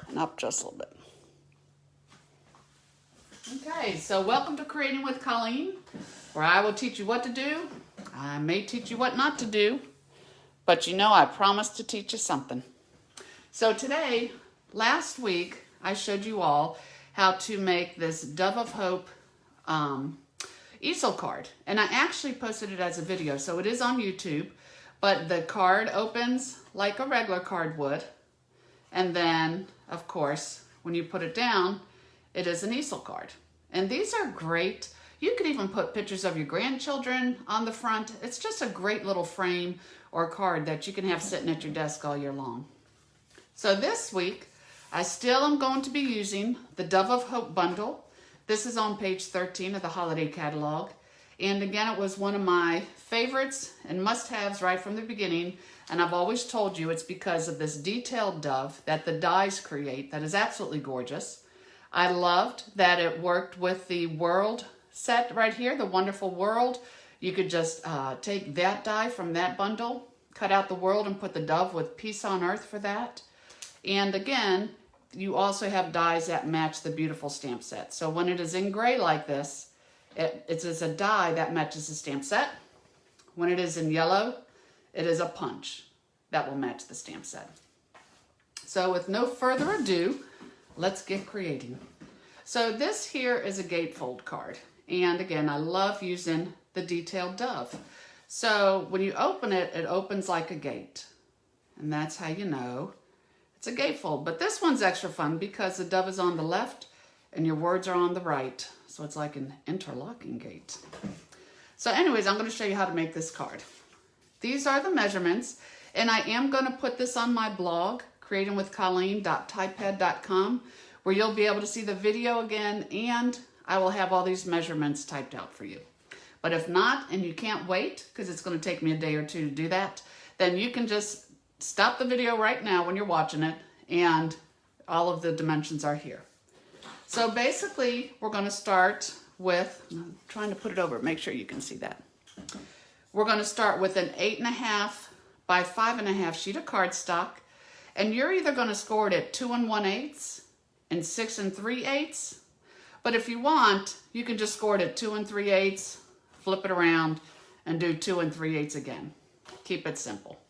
and up just a little bit. Okay, so welcome to Creating with Colleen, where I will teach you what to do. I may teach you what not to do, but you know I promise to teach you something. So today, last week, I showed you all how to make this Dove of Hope easel card. And I actually posted it as a video, so it is on YouTube. But the card opens like a regular card would. And then, of course, when you put it down, it is an easel card. And these are great. You could even put pictures of your grandchildren on the front. It's just a great little frame or card that you can have sitting at your desk all year long. So this week, I still am going to be using the Dove of Hope bundle. This is on page 13 of the holiday catalog. And again, it was one of my favorites and must-haves right from the beginning. And I've always told you it's because of this detailed dove that the dies create that is absolutely gorgeous. I loved that it worked with the world set right here, the wonderful world. You could just take that die from that bundle, cut out the world and put the dove with peace on earth for that. And again, you also have dies that match the beautiful stamp set. So when it is in gray like this, it is a die that matches the stamp set. When it is in yellow, it is a punch that will match the stamp set. So with no further ado, let's get creating. So this here is a gatefold card. And again, I love using the detailed dove. So when you open it, it opens like a gate. And that's how you know it's a gatefold. But this one's extra fun because the dove is on the left and your words are on the right. So it's like an interlocking gate. So anyways, I'm going to show you how to make this card. These are the measurements. And I am going to put this on my blog, creatingwithcolleen.typepad.com, where you'll be able to see the video again, and I will have all these measurements typed out for you. But if not, and you can't wait, because it's going to take me a day or two to do that, then you can just stop the video right now when you're watching it, and all of the dimensions are here. So basically, we're going to start with, I'm trying to put it over, make sure you can see that. We're going to start with an 8.5 by 5.5 sheet of cardstock, and you're either going to score it at 2 1/8 and 6 3/8, but if you want, you can just score it at 2 3/8, flip it around, and do 2 3/8 again. Keep it simple.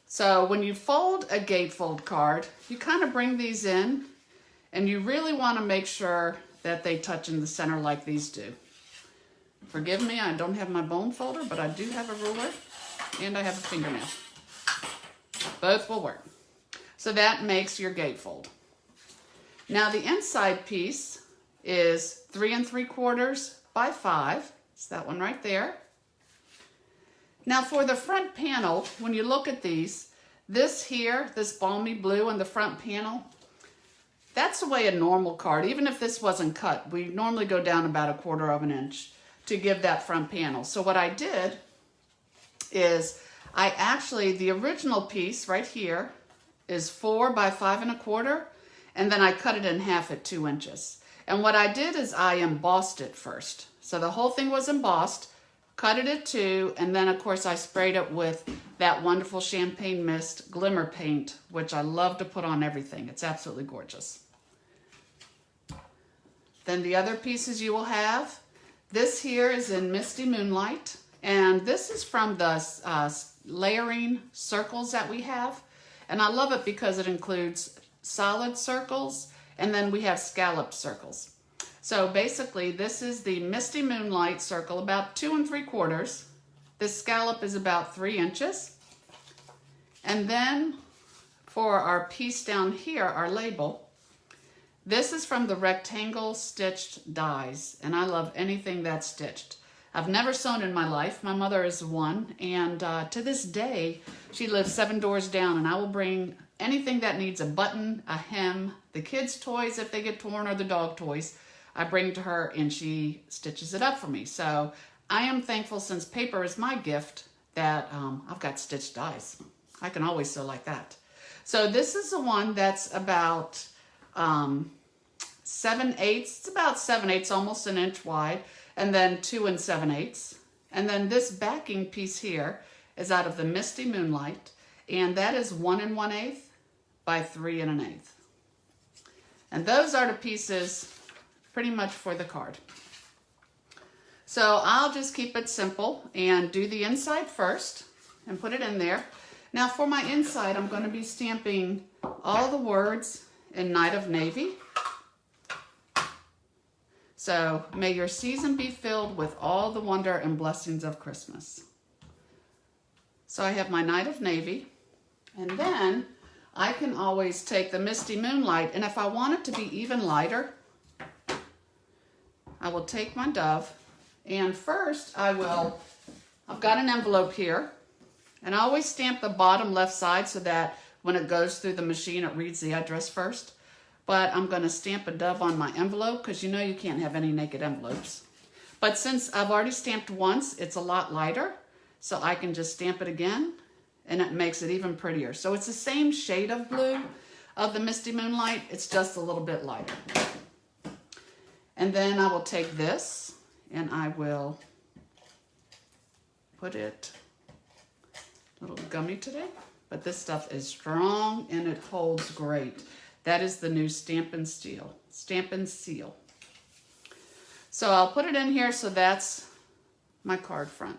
So when you fold a gatefold card, you kind of bring these in, and you really want to make sure that they touch in the center like these do. Forgive me, I don't have my bone folder, but I do have a ruler. And I have a fingernail. Both will work. So that makes your gatefold. Now the inside piece is 3 3/4 by 5. It's that one right there. Now for the front panel, when you look at these, this here, this balmy blue on the front panel, that's the way a normal card, even if this wasn't cut, we normally go down about 1/4 inch to give that front panel. So what I did is the original piece right here is 4 by 5 1/4, and then I cut it in half at 2 inches. And what I did is I embossed it first. So the whole thing was embossed, cut it at 2, and then of course I sprayed it with that wonderful champagne mist glimmer paint, which I love to put on everything. It's absolutely gorgeous. Then the other pieces you will have, this here is in Misty Moonlight. And this is from the layering circles that we have. And I love it because it includes solid circles, and then we have scalloped circles. So basically, this is the Misty Moonlight circle, about 2 3/4. This scallop is about 3 inches. And then for our piece down here, our label, this is from the rectangle stitched dies. And I love anything that's stitched. I've never sewn in my life. My mother is one, and to this day, she lives 7 doors down, and I will bring anything that needs a button, a hem, the kids' toys if they get torn, or the dog toys. I bring to her, and she stitches it up for me. So I am thankful, since paper is my gift, that I've got stitched dies. I can always sew like that. So this is the one that's about 7/8. It's about 7/8, almost an inch wide. And then 2 7/8. And then this backing piece here is out of the Misty Moonlight, and that is 1 1/8 by 3 1/8. And those are the pieces pretty much for the card. So I'll just keep it simple and do the inside first and put it in there. Now for my inside, I'm going to be stamping all the words in Night of Navy. So, may your season be filled with all the wonder and blessings of Christmas. So I have my Night of Navy, and then I can always take the Misty Moonlight, and if I want it to be even lighter, I will take my dove, and first I've got an envelope here, and I always stamp the bottom left side so that when it goes through the machine, it reads the address first. But I'm going to stamp a dove on my envelope because you know you can't have any naked envelopes. But since I've already stamped once, it's a lot lighter. So I can just stamp it again and it makes it even prettier. So it's the same shade of blue of the Misty Moonlight. It's just a little bit lighter. And then I will take this and I will put it a little gummy today. But this stuff is strong and it holds great. That is the new Stampin' Seal. So I'll put it in here, so that's my card front.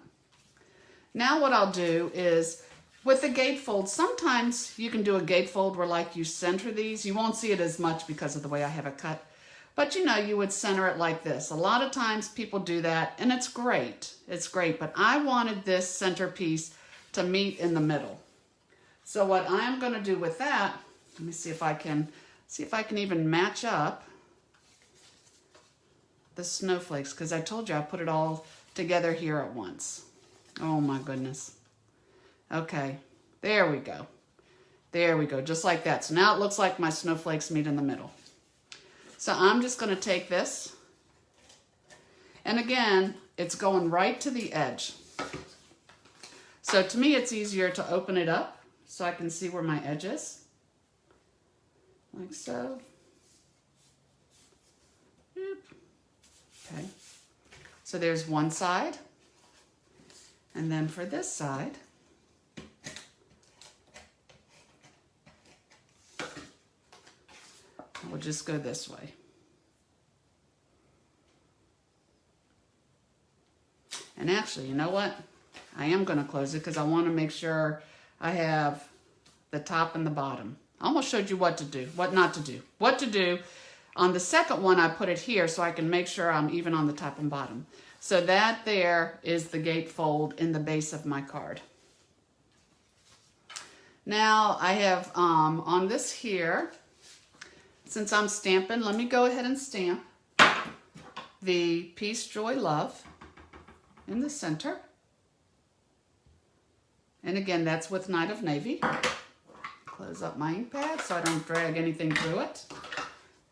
Now what I'll do is, with the gatefold, sometimes you can do a gatefold where like you center these. You won't see it as much because of the way I have it cut. But you know, you would center it like this. A lot of times people do that and it's great. It's great, but I wanted this centerpiece to meet in the middle. So what I'm gonna do with that, let me see if I can even match up the snowflakes, because I told you I put it all together here at once. Oh my goodness. Okay, there we go. There we go, just like that. So now it looks like my snowflakes meet in the middle. So I'm just going to take this, and again, it's going right to the edge. So to me, it's easier to open it up so I can see where my edge is. Like so. Okay. So there's one side. And then for this side, we'll just go this way. And actually, you know what? I am going to close it because I want to make sure I have the top and the bottom. I almost showed you what to do, what not to do. What to do. On the second one, I put it here so I can make sure I'm even on the top and bottom. So that there is the gatefold in the base of my card. Now I have on this here, since I'm stamping, let me go ahead and stamp the Peace, Joy, Love in the center. And again, that's with Night of Navy. Close up my ink pad so I don't drag anything through it.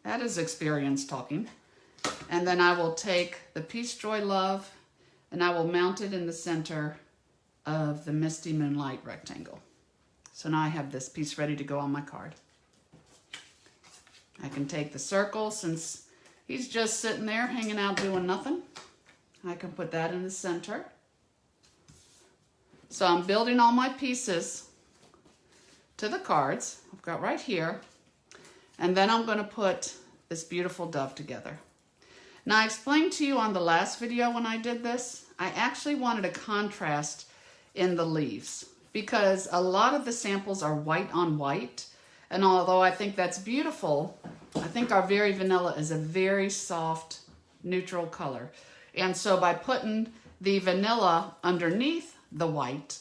That is experience talking. And then I will take the Peace, Joy, Love, and I will mount it in the center of the Misty Moonlight rectangle. So now I have this piece ready to go on my card. I can take the circle, since he's just sitting there hanging out doing nothing. I can put that in the center. So I'm building all my pieces to the cards I've got right here. And then I'm going to put this beautiful dove together. Now, I explained to you on the last video when I did this, I actually wanted a contrast in the leaves because a lot of the samples are white on white. And although I think that's beautiful, I think our Very Vanilla is a very soft, neutral color. And so by putting the vanilla underneath the white,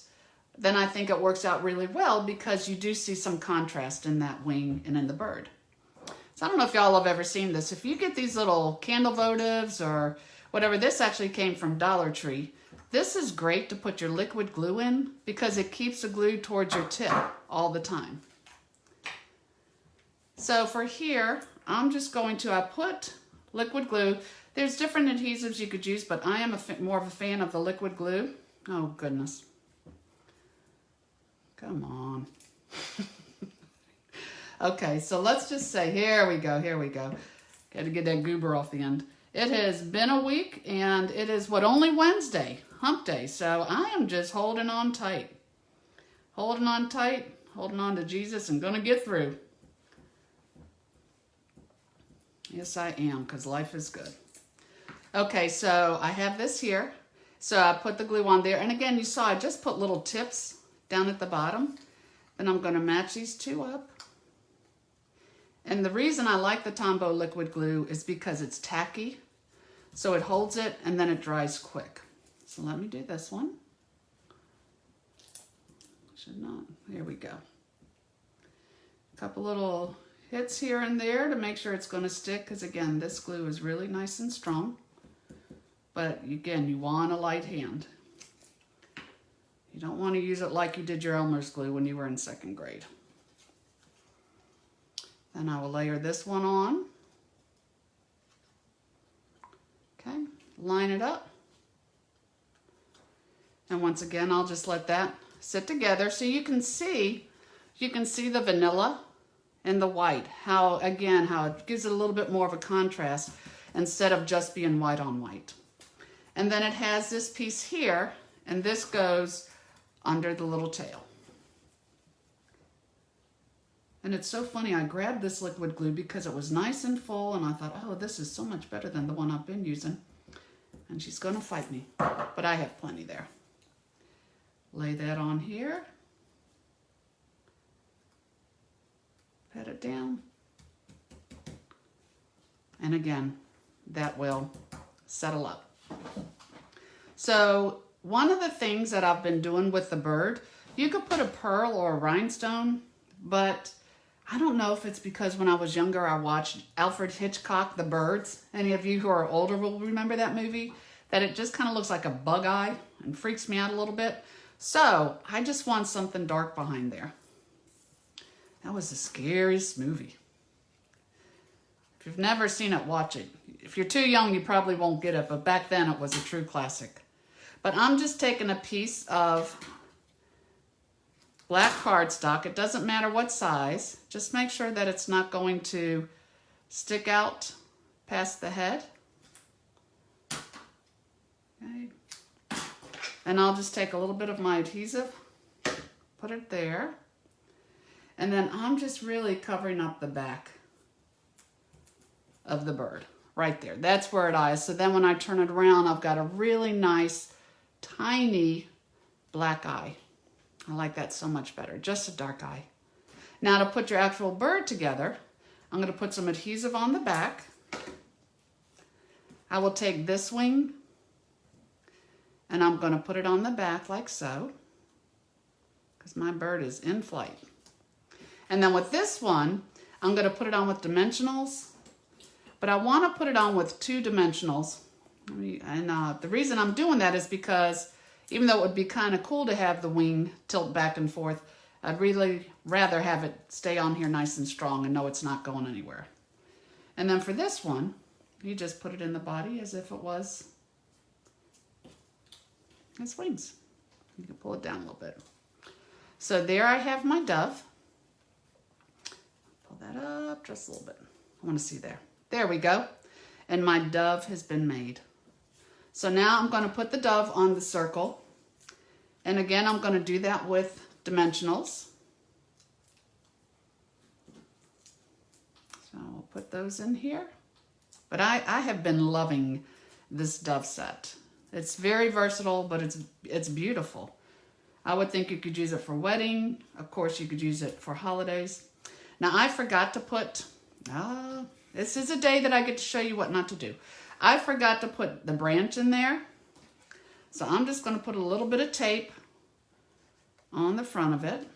then I think it works out really well because you do see some contrast in that wing and in the bird. So I don't know if y'all have ever seen this. If you get these little candle votives or whatever, this actually came from Dollar Tree. This is great to put your liquid glue in because it keeps the glue towards your tip all the time. So for here, I'm just going to, I put liquid glue. There's different adhesives you could use, but I am more of a fan of the liquid glue. Oh, goodness. Come on. Okay, so let's just say, here we go. Got to get that goober off the end. It has been a week, and it is only Wednesday, hump day. So I am just holding on tight. Holding on to Jesus, and gonna get through. Yes, I am, because life is good. Okay, so I have this here. So I put the glue on there. And again, you saw I just put little tips down at the bottom. Then I'm going to match these two up. And the reason I like the Tombow liquid glue is because it's tacky. So it holds it and then it dries quick. So let me do this one. Should not. There we go. A couple little hits here and there to make sure it's going to stick, because again, this glue is really nice and strong. But again, you want a light hand. You don't want to use it like you did your Elmer's glue when you were in 2nd grade. Then I will layer this one on. Okay, line it up. And once again, I'll just let that sit together so you can see the vanilla and the white. How it gives it a little bit more of a contrast instead of just being white on white. And then it has this piece here, and this goes under the little tail. And it's so funny, I grabbed this liquid glue because it was nice and full, and I thought, oh, this is so much better than the one I've been using. And she's gonna fight me, but I have plenty there. Lay that on here. Pat it down. And again, that will settle up. So one of the things that I've been doing with the bird, you could put a pearl or a rhinestone, but I don't know if it's because when I was younger I watched Alfred Hitchcock, The Birds. Any of you who are older will remember that movie, that it just kind of looks like a bug eye and freaks me out a little bit. So I just want something dark behind there. That was the scariest movie. If you've never seen it, watch it. If you're too young, you probably won't get it, but back then it was a true classic. But I'm just taking a piece of black cardstock. It doesn't matter what size. Just make sure that it's not going to stick out past the head. Okay. And I'll just take a little bit of my adhesive, put it there. And then I'm just really covering up the back of the bird right there. That's where it is. So then when I turn it around, I've got a really nice, tiny black eye. I like that so much better, just a dark eye. Now to put your actual bird together, I'm going to put some adhesive on the back. I will take this wing and I'm going to put it on the back like so, because my bird is in flight. And then with this one, I'm going to put it on with dimensionals, but I want to put it on with 2 dimensionals. The reason I'm doing that is because even though it would be kind of cool to have the wing tilt back and forth, I'd really rather have it stay on here nice and strong and know it's not going anywhere. And then for this one, you just put it in the body as if it was its wings. You can pull it down a little bit. So there I have my dove. Pull that up just a little bit. I want to see there. There we go. And my dove has been made. So now I'm going to put the dove on the circle. And again, I'm going to do that with dimensionals. So I'll put those in here. But I have been loving this dove set. It's very versatile, but it's beautiful. I would think you could use it for wedding. Of course, you could use it for holidays. Now, I forgot to put, this is a day that I get to show you what not to do. I forgot to put the branch in there. So I'm just going to put a little bit of tape on the front of it.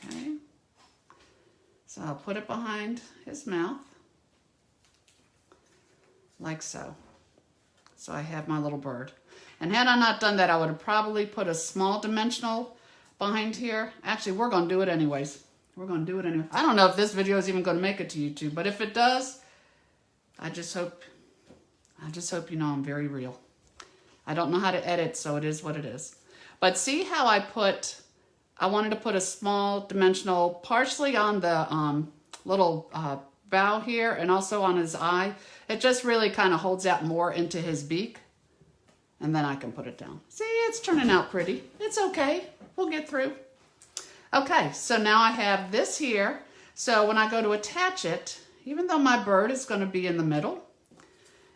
Okay. So I'll put it behind his mouth. Like so. So I have my little bird. And had I not done that, I would have probably put a small dimensional behind here. Actually, we're going to do it anyways. We're going to do it anyway. I don't know if this video is even going to make it to YouTube, but if it does, I just hope you know I'm very real. I don't know how to edit, so it is what it is. But see how I wanted to put a small dimensional partially on the little bow here and also on his eye. It just really kind of holds out more into his beak. And then I can put it down. See, it's turning out pretty. It's okay. We'll get through. Okay, so now I have this here. So when I go to attach it, even though my bird is going to be in the middle,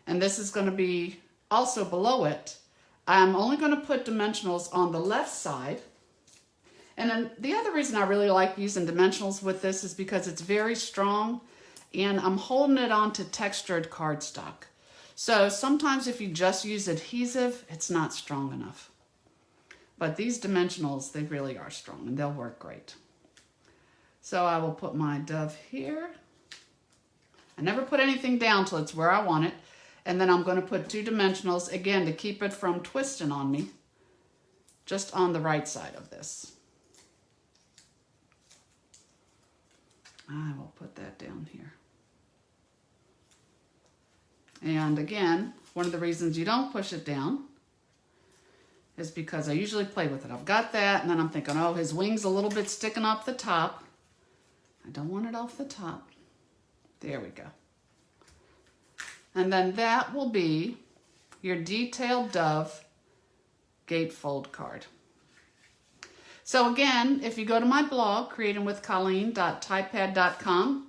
and this is going to be also below it, I'm only going to put dimensionals on the left side. And then the other reason I really like using dimensionals with this is because it's very strong, and I'm holding it onto textured cardstock. So sometimes if you just use adhesive, it's not strong enough. But these dimensionals, they really are strong, and they'll work great. So I will put my dove here. I never put anything down till it's where I want it. And then I'm going to put 2 dimensionals, again, to keep it from twisting on me, just on the right side of this. I will put that down here. And again, one of the reasons you don't push it down is because I usually play with it. I've got that, and then I'm thinking, oh, his wing's a little bit sticking off the top. I don't want it off the top. There we go. And then that will be your detailed dove gatefold card. So again, if you go to my blog, creatingwithcolleen.typepad.com,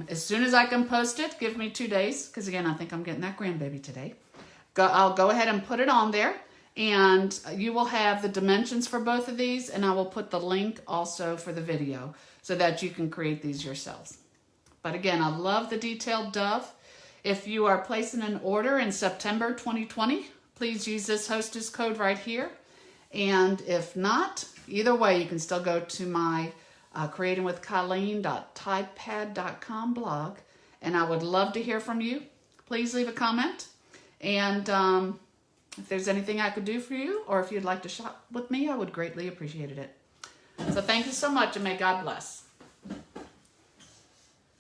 as soon as I can post it, give me 2 days, because again, I think I'm getting that grandbaby today. I'll go ahead and put it on there, and you will have the dimensions for both of these, and I will put the link also for the video so that you can create these yourselves. But again, I love the detailed dove. If you are placing an order in September 2020, please use this hostess code right here. And if not, either way, you can still go to my creatingwithcolleen.typepad.com blog, and I would love to hear from you. Please leave a comment, and if there's anything I could do for you, or if you'd like to shop with me, I would greatly appreciate it. So thank you so much, and may God bless.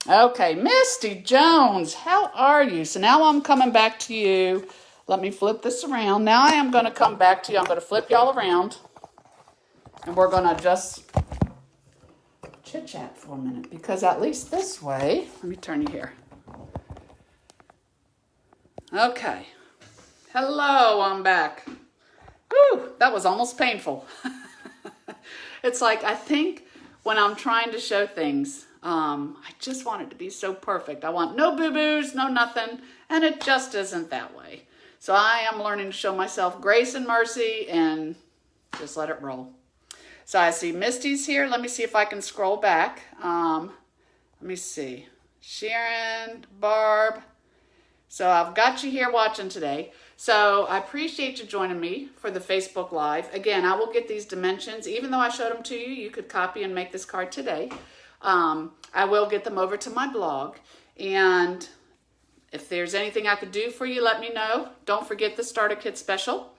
Okay, Misty Jones, how are you? So now I'm coming back to you. Let me flip this around. Now I am going to come back to you. I'm going to flip y'all around, and we're going to just chit-chat for a minute, because at least this way, let me turn you here. Okay. Hello, I'm back. Whew, that was almost painful. It's like, I think when I'm trying to show things, I just want it to be so perfect. I want no boo-boos, no nothing, and it just isn't that way. So I am learning to show myself grace and mercy and just let it roll. So I see Misty's here. Let me see if I can scroll back. Let me see. Sharon, Barb. So I've got you here watching today. So I appreciate you joining me for the Facebook Live. Again, I will get these dimensions. Even though I showed them to you, you could copy and make this card today. I will get them over to my blog. And if there's anything I could do for you, let me know. Don't forget the starter kit special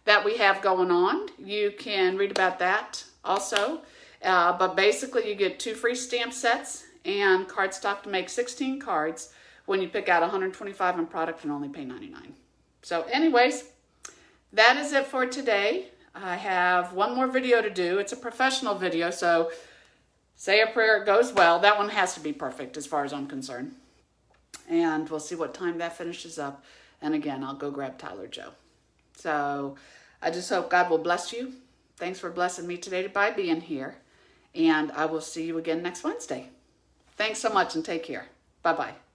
that we have going on. You can read about that also. But basically, you get 2 free stamp sets and cardstock to make 16 cards when you pick out 125 in product and only pay $99. So anyways, that is it for today. I have one more video to do. It's a professional video, so say a prayer, it goes well. That one has to be perfect as far as I'm concerned. And we'll see what time that finishes up. And again, I'll go grab Tyler Joe. So I just hope God will bless you. Thanks for blessing me today by being here. And I will see you again next Wednesday. Thanks so much and take care. Bye-bye.